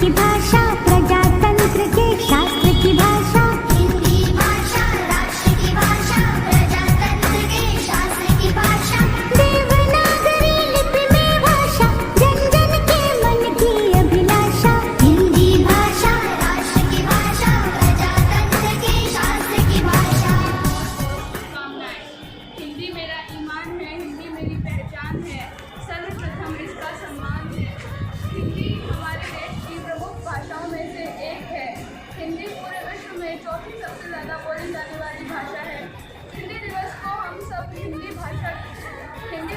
की भाषा, प्रजातंत्र के शास्त्र की भाषा। हिंदी भाषा राष्ट्र की भाषा, प्रजातंत्र के शास्त्र की भाषा। देवनागरी लिपि में भाषा, जन जन के मन की अभिलाषा। हिंदी भाषा राष्ट्र की भाषा, प्रजातंत्र के शास्त्र की भाषा। हिंदी मेरा ईमान है, हिंदी मेरी पहचान है, सर्वप्रथम इसका सम्मान है। हिंदी हमारे देश की प्रमुख भाषाओं में से एक है। हिंदी पूरे विश्व में चौथी सबसे ज़्यादा बोली जाने वाली भाषा है। हिंदी दिवस को हम सब हिंदी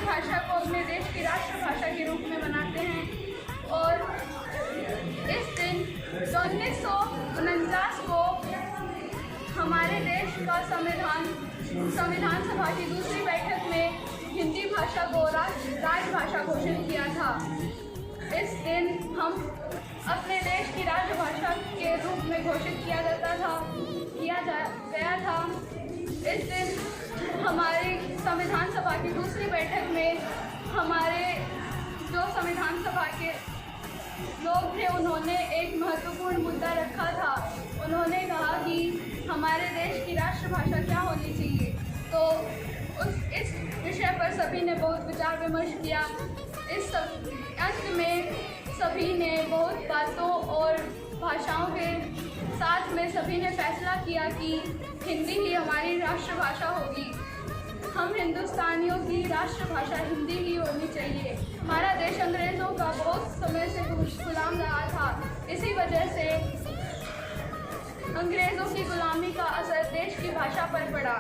भाषा को अपने देश की राष्ट्रभाषा के रूप में मनाते हैं। और इस दिन 1949 को हमारे देश का संविधान सभा की दूसरी बैठक में हिंदी भाषा को राजभाषा घोषित किया था। इस दिन हम अपने देश की राजभाषा के रूप में घोषित किया गया था। इस दिन हमारी संविधान सभा की दूसरी बैठक में हमारे जो संविधान सभा के लोग थे, उन्होंने एक महत्वपूर्ण मुद्दा रखा था। उन्होंने कहा कि हमारे देश की राष्ट्रभाषा क्या होनी चाहिए। तो इस विषय पर सभी ने बहुत विचार विमर्श किया। अंत में सभी ने बहुत बातों और भाषाओं के साथ में सभी ने फैसला किया कि हिंदी ही हमारी राष्ट्रभाषा होगी। हम हिंदुस्तानियों की राष्ट्रभाषा हिंदी ही होनी चाहिए। हमारा देश अंग्रेज़ों का बहुत समय से गुलाम रहा था। इसी वजह से अंग्रेज़ों की गुलामी का असर देश की भाषा पर पड़ा।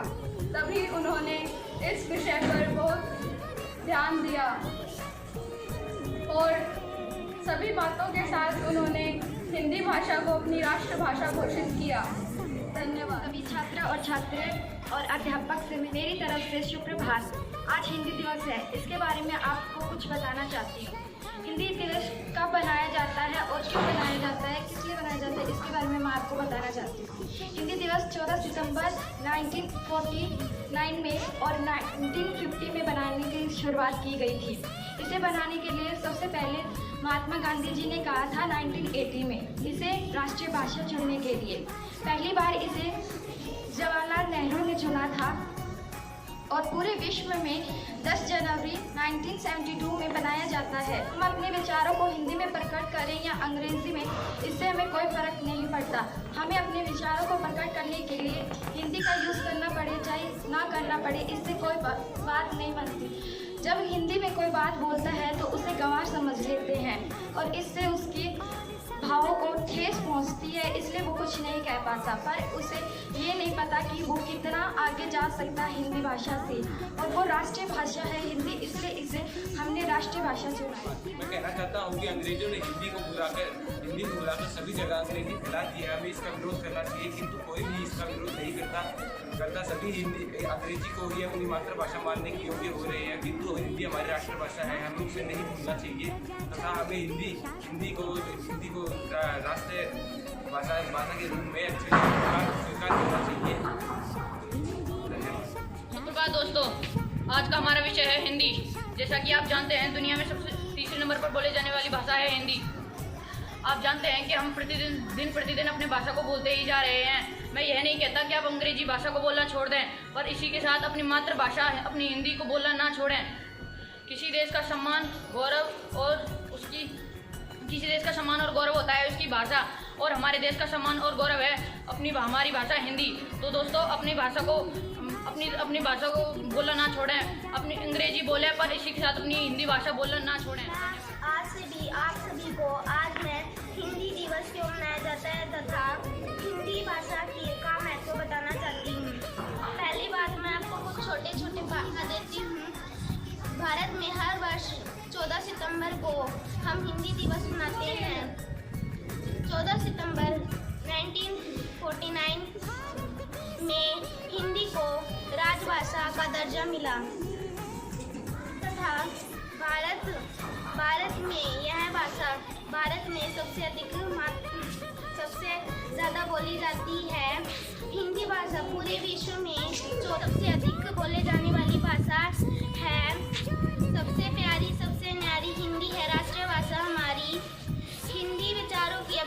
तभी उन्होंने इस विषय पर बहुत ध्यान दिया और सभी बातों के साथ उन्होंने हिंदी भाषा को अपनी राष्ट्रभाषा घोषित किया। धन्यवाद। सभी छात्र और छात्राएं और अध्यापक से मेरी तरफ से सुप्रभात। आज हिंदी दिवस है, इसके बारे में आपको कुछ बताना चाहती हूँ। हिंदी दिवस कब बनाया जाता है और क्यों बनाया जाता है, किस लिए बनाया जाता है, इसके बारे में मैं आपको बताना चाहती हूँ। हिंदी दिवस 14 सितंबर 1949 में और 1950 में बनाने की शुरुआत की गई थी। इसे बनाने के लिए सबसे पहले महात्मा गांधी जी ने कहा था 1980 में इसे राष्ट्रीय भाषा चुनने के लिए। पहली बार इसे जवाहरलाल नेहरू ने चुना था और पूरे विश्व में 10 जनवरी 1972 में बनाया जाता है। हम अपने विचारों को हिंदी में प्रकट करें या अंग्रेजी में, इससे हमें कोई फ़र्क नहीं पड़ता। हमें अपने विचारों को प्रकट करने के लिए हिंदी का यूज़ करना पड़े चाहे ना करना पड़े, इससे कोई बात नहीं बनती। जब हिंदी में कोई बात बोलता है तो उसे गंवार समझ लेते हैं और इससे उसकी भावों को ठेस पहुंचती है, इसलिए वो कुछ नहीं कह पाता। पर उसे ये नहीं पता कि वो कितना आगे जा सकता है हिंदी भाषा से, और वो राष्ट्रीय भाषा है हिंदी, इसलिए इसे हमने राष्ट्रीय भाषा चुना है। मैं कहना चाहता हूँ कि अंग्रेजों ने हिंदी भुलाकर सभी जगह अंग्रेजी फैला दी है। हमें इसका विरोध करना चाहिए, किंतु कोई भी इसका विरोध नहीं करता। सभी अंग्रेजी को ही अपनी मातृभाषा मानने के योग्य हो रहे हैं, किंतु हिंदी हमारी राष्ट्रभाषा है, हमें उसे नहीं भूलना चाहिए तथा हमें हिंदी को राष्ट्रीय भाषा के रूप में अच्छे स्वीकार करना चाहिए। सुप्रभात दोस्तों, आज का हमारा विषय है हिंदी। जैसा कि आप जानते हैं, दुनिया में सबसे तीसरे नंबर पर बोले जाने वाली भाषा है हिंदी। आप जानते हैं कि हम दिन प्रतिदिन अपने भाषा को बोलते ही जा रहे हैं। मैं यह नहीं कहता कि आप अंग्रेजी भाषा को बोलना छोड़ दें, पर इसी के साथ अपनी मातृभाषा अपनी हिंदी को बोलना ना छोड़ें। किसी देश का सम्मान और गौरव होता है उसकी भाषा, और हमारे देश का सम्मान और गौरव है हमारी भाषा हिंदी। तो दोस्तों, अपनी भाषा को बोलना ना छोड़ें, अपनी अंग्रेजी बोलें, पर इसी के साथ अपनी हिंदी भाषा बोलना ना छोड़ें। आज से भी आप सभी को आज मैं हिंदी दिवस क्यों मनाया जाता है तथा हिंदी भाषा का महत्व बताना चाहती हूँ। पहली बात, मैं आपको कुछ छोटे बता देती हूँ। भारत में हर वर्ष 14 सितंबर को हम हिंदी दिवस मनाते हैं। 14 सितंबर 1949 में हिंदी को राजभाषा का दर्जा मिला तथा भारत में यह भाषा भारत में सबसे ज़्यादा बोली जाती है। हिंदी भाषा पूरे विश्व में सबसे अधिक बोले जाने वाली भाषा है। सबसे प्यारी सबसे न्यारी हिंदी है राष्ट्रीय भाषा हमारी। हिंदी विचारों की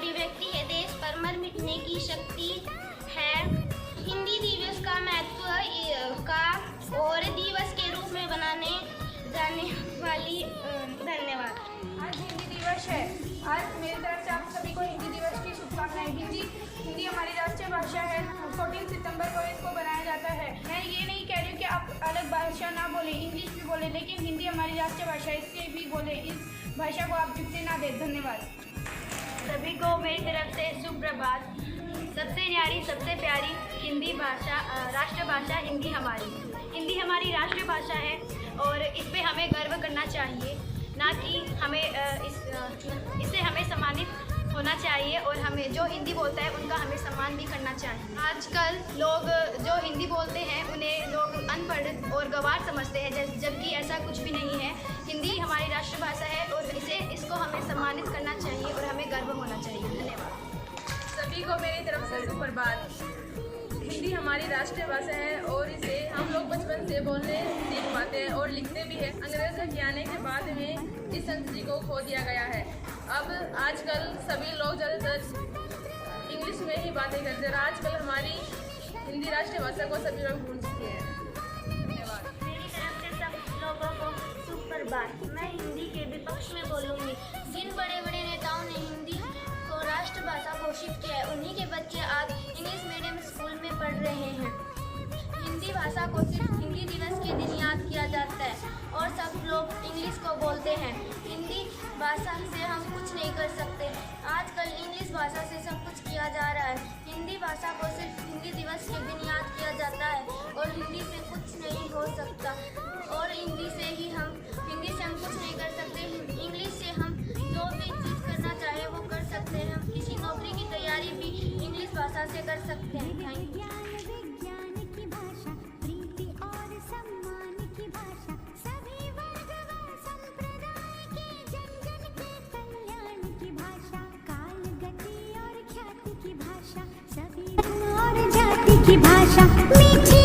आज मेरी तरफ से आप सभी को हिंदी दिवस की शुभकामनाएं। हिंदी हमारी राष्ट्रीय भाषा है। 14 सितंबर को इसको बनाया जाता है। मैं ये नहीं कह रही हूँ कि आप अलग भाषा ना बोलें, इंग्लिश भी बोलें, लेकिन हिंदी हमारी राष्ट्रीय भाषा है, इससे भी बोलें। इस भाषा को आप झुकने ना दें। धन्यवाद। सभी को मेरी तरफ से सुप्रभात। सबसे न्यारी, सबसे प्यारी हिंदी भाषा, राष्ट्रभाषा हिंदी हमारी राष्ट्रीय भाषा है और इस पे हमें गर्व करना चाहिए, ना कि हमें इससे हमें सम्मानित होना चाहिए और हमें जो हिंदी बोलता है उनका हमें सम्मान भी करना चाहिए। आजकल लोग जो हिंदी बोलते हैं उन्हें लोग अनपढ़ और गंवार समझते हैं, जबकि ऐसा कुछ भी नहीं है। हिंदी हमारी राष्ट्रभाषा है और इसको हमें सम्मानित करना चाहिए और हमें गर्व होना चाहिए। धन्यवाद। सभी को मेरी तरफ से सुप्रभात। हिंदी हमारी राष्ट्रीय भाषा है और इसे हम लोग बचपन से बोलने सीख पाते हैं और लिखते भी हैं। अंग्रेजों के आने के बाद में इस संस्कृति को खो दिया गया है। अब आजकल सभी लोग ज़्यादातर इंग्लिश में ही बातें करते हैं। आजकल हमारी हिंदी राष्ट्रीय भाषा को सभी लोग भूल चुके हैं। धन्यवाद। मेरी तरफ से सब लोगों को सुप्रभात। मैं हिंदी के विपक्ष में बोलूँगी। जिन बड़े बड़े नेताओं ने हिंदी को राष्ट्रभाषा घोषित किया है, उन्हीं के बच्चे आज इंग्लिश मीडियम स्कूल में पढ़ रहे हैं। हिंदी भाषा को सिर्फ हिंदी दिवस के दिन याद किया जाता है और सब लोग इंग्लिश को बोलते हैं। हिंदी भाषा से हम कुछ नहीं कर सकते। आजकल इंग्लिश भाषा से सब कुछ किया जा रहा है। हिंदी भाषा को सिर्फ हिंदी दिवस के दिन याद किया जाता है और हिंदी से कुछ नहीं हो सकता और हिंदी से हम कुछ नहीं कर सकते। इंग्लिश से हम जो भी चीज़ करना चाहे वो कर सकते हैं। हम किसी नौकरी की तैयारी भी इंग्लिश भाषा से कर सकते हैं। Thank you. विज्ञान की भाषा, प्रीति और सम्मान की भाषा, सभी वर्ग व संप्रदाय के जन जन के कल्याण की भाषा, काल गति और ख्याति की भाषा, सभी धर्म और जाति की भाषा, मीठी